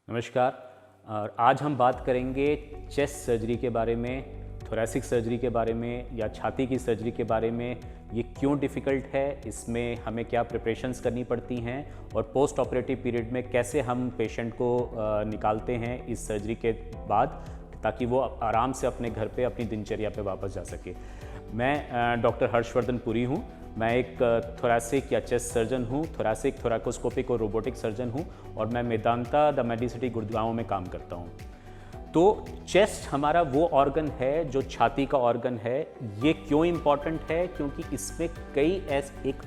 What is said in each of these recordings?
नमस्कार। और आज हम बात करेंगे चेस्ट सर्जरी के बारे में, थोरैसिक सर्जरी के बारे में या छाती की सर्जरी के बारे में। ये क्यों डिफ़िकल्ट है, इसमें हमें क्या प्रिपरेशंस करनी पड़ती हैं और पोस्ट ऑपरेटिव पीरियड में कैसे हम पेशेंट को निकालते हैं इस सर्जरी के बाद, ताकि वो आराम से अपने घर पे अपनी दिनचर्या पे वापस जा सके। मैं डॉक्टर हर्षवर्धन पुरी हूँ। मैं एक थोरैसिक या चेस्ट सर्जन हूँ, थोरैसिक थोरैकोस्कोपिक और रोबोटिक सर्जन हूँ और मैं मेदांता द मेडिसिटी गुड़गांव में काम करता हूँ। तो चेस्ट हमारा वो ऑर्गन है जो छाती का ऑर्गन है। ये क्यों इम्पॉर्टेंट है? क्योंकि इसमें कई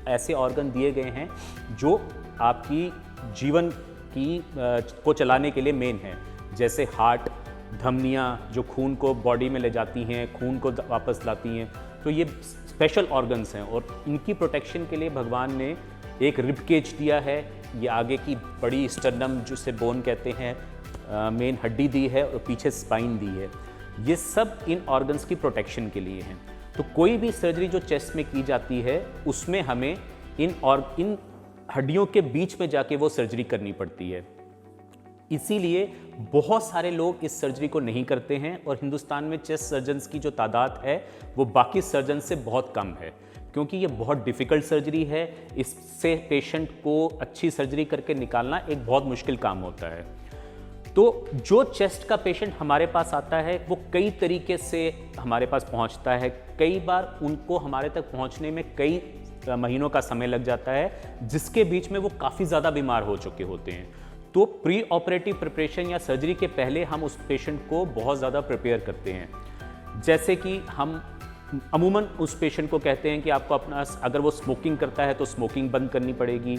ऐसे ऑर्गन दिए गए हैं जो आपकी जीवन की को चलाने के लिए मेन है, जैसे हार्ट, धमनियाँ जो खून को बॉडी में ले जाती हैं, खून को वापस लाती हैं। तो ये स्पेशल ऑर्गन्स हैं और इनकी प्रोटेक्शन के लिए भगवान ने एक रिब केज दिया है। ये आगे की बड़ी स्टर्नम जिसे बोन कहते हैं, मेन हड्डी दी है और पीछे स्पाइन दी है। ये सब इन ऑर्गन्स की प्रोटेक्शन के लिए हैं। तो कोई भी सर्जरी जो चेस्ट में की जाती है उसमें हमें इन हड्डियों के बीच में जाके वो सर्जरी करनी पड़ती है। इसीलिए बहुत सारे लोग इस सर्जरी को नहीं करते हैं और हिंदुस्तान में चेस्ट सर्जन्स की जो तादाद है वो बाकी सर्जन से बहुत कम है, क्योंकि ये बहुत डिफ़िकल्ट सर्जरी है। इससे पेशेंट को अच्छी सर्जरी करके निकालना एक बहुत मुश्किल काम होता है। तो जो चेस्ट का पेशेंट हमारे पास आता है वो कई तरीके से हमारे पास पहुंचता है। कई बार उनको हमारे तक पहुंचने में कई महीनों का समय लग जाता है, जिसके बीच में वो काफ़ी ज़्यादा बीमार हो चुके होते हैं। तो प्री ऑपरेटिव प्रिपरेशन या सर्जरी के पहले हम उस पेशेंट को बहुत ज़्यादा प्रिपेयर करते हैं। जैसे कि हम अमूमन उस पेशेंट को कहते हैं कि आपको अगर वो स्मोकिंग करता है तो स्मोकिंग बंद करनी पड़ेगी।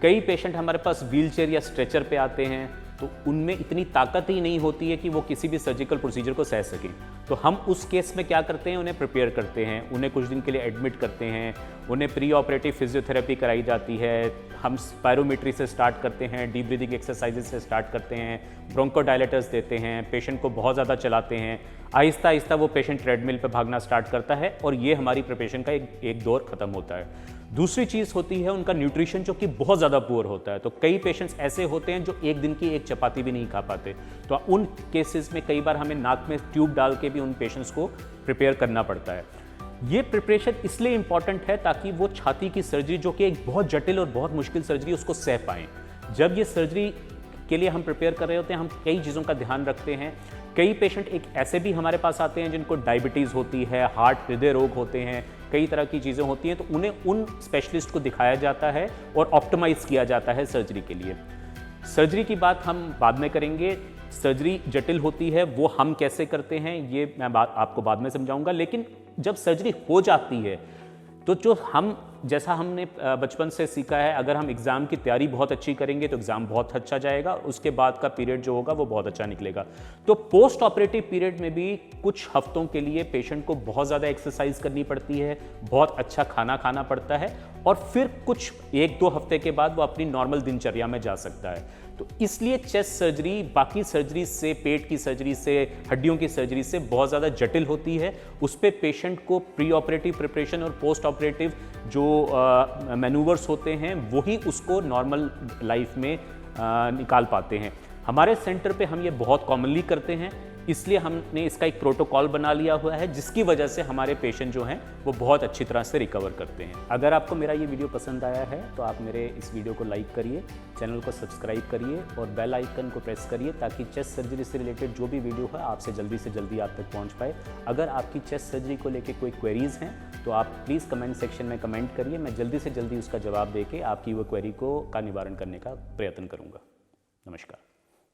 कई पेशेंट हमारे पास व्हीलचेयर या स्ट्रेचर पे आते हैं तो उनमें इतनी ताकत ही नहीं होती है कि वो किसी भी सर्जिकल प्रोसीजर को सह सकें। तो हम उस केस में क्या करते हैं, उन्हें प्रिपेयर करते हैं, उन्हें कुछ दिन के लिए एडमिट करते हैं, उन्हें प्री ऑपरेटिव फिजियोथेरेपी कराई जाती है। हम स्पायरोमेट्री से स्टार्ट करते हैं, डीप ब्रीदिंग एक्सरसाइजेस से स्टार्ट करते हैं, ब्रोंकोडायलेटर्स देते हैं, पेशेंट को बहुत ज़्यादा चलाते हैं। आहिस्ता आहिस्ता वो पेशेंट ट्रेडमिल पर भागना स्टार्ट करता है और ये हमारी प्रिपरेशन का एक दौर ख़त्म होता है। दूसरी चीज़ होती है उनका न्यूट्रिशन, जो कि बहुत ज़्यादा पुअर होता है। तो कई पेशेंट्स ऐसे होते हैं जो एक दिन की एक चपाती भी नहीं खा पाते। तो उन केसेस में कई बार हमें नाक में ट्यूब डाल के भी उन पेशेंट्स को प्रिपेयर करना पड़ता है। ये प्रिपरेशन इसलिए इम्पॉर्टेंट है ताकि वो छाती की सर्जरी, जो कि एक बहुत जटिल और बहुत मुश्किल सर्जरी, उसको सह पाएँ। जब ये सर्जरी के लिए हम प्रिपेयर कर रहे होते हैं, हम कई चीज़ों का ध्यान रखते हैं। कई पेशेंट एक ऐसे भी हमारे पास आते हैं जिनको डायबिटीज़ होती है, हार्ट हृदय रोग होते हैं, कई तरह की चीज़ें होती हैं। तो उन्हें उन स्पेशलिस्ट को दिखाया जाता है और ऑप्टिमाइज़ किया जाता है सर्जरी के लिए। सर्जरी की बात हम बाद में करेंगे। सर्जरी जटिल होती है, वो हम कैसे करते हैं ये मैं आपको बाद में समझाऊंगा। लेकिन जब सर्जरी हो जाती है तो जैसा हमने बचपन से सीखा है, अगर हम एग्ज़ाम की तैयारी बहुत अच्छी करेंगे तो एग्ज़ाम बहुत अच्छा जाएगा, उसके बाद का पीरियड जो होगा वो बहुत अच्छा निकलेगा। तो पोस्ट ऑपरेटिव पीरियड में भी कुछ हफ्तों के लिए पेशेंट को बहुत ज़्यादा एक्सरसाइज करनी पड़ती है, बहुत अच्छा खाना खाना पड़ता है और फिर कुछ 1-2 हफ्ते के बाद वो अपनी नॉर्मल दिनचर्या में जा सकता है। तो इसलिए चेस्ट सर्जरी बाकी सर्जरी से, पेट की सर्जरी से, हड्डियों की सर्जरी से बहुत ज़्यादा जटिल होती है। उस पे पेशेंट को प्री ऑपरेटिव प्रिपरेशन और पोस्ट ऑपरेटिव जो मैनूवर्स होते हैं वही उसको नॉर्मल लाइफ में निकाल पाते हैं। हमारे सेंटर पे हम ये बहुत कॉमनली करते हैं, इसलिए हमने इसका एक प्रोटोकॉल बना लिया हुआ है, जिसकी वजह से हमारे पेशेंट जो हैं वो बहुत अच्छी तरह से रिकवर करते हैं। अगर आपको मेरा ये वीडियो पसंद आया है तो आप मेरे इस वीडियो को लाइक करिए, चैनल को सब्सक्राइब करिए और बेल आइकन को प्रेस करिए, ताकि चेस्ट सर्जरी से रिलेटेड जो भी वीडियो है आपसे जल्दी से जल्दी आप तक पहुँच पाए। अगर आपकी चेस्ट सर्जरी को लेकर कोई क्वेरीज़ हैं तो आप प्लीज़ कमेंट सेक्शन में कमेंट करिए, मैं जल्दी से जल्दी उसका जवाब देके आपकी वो क्वेरी का निवारण करने का प्रयत्न करूँगा। नमस्कार।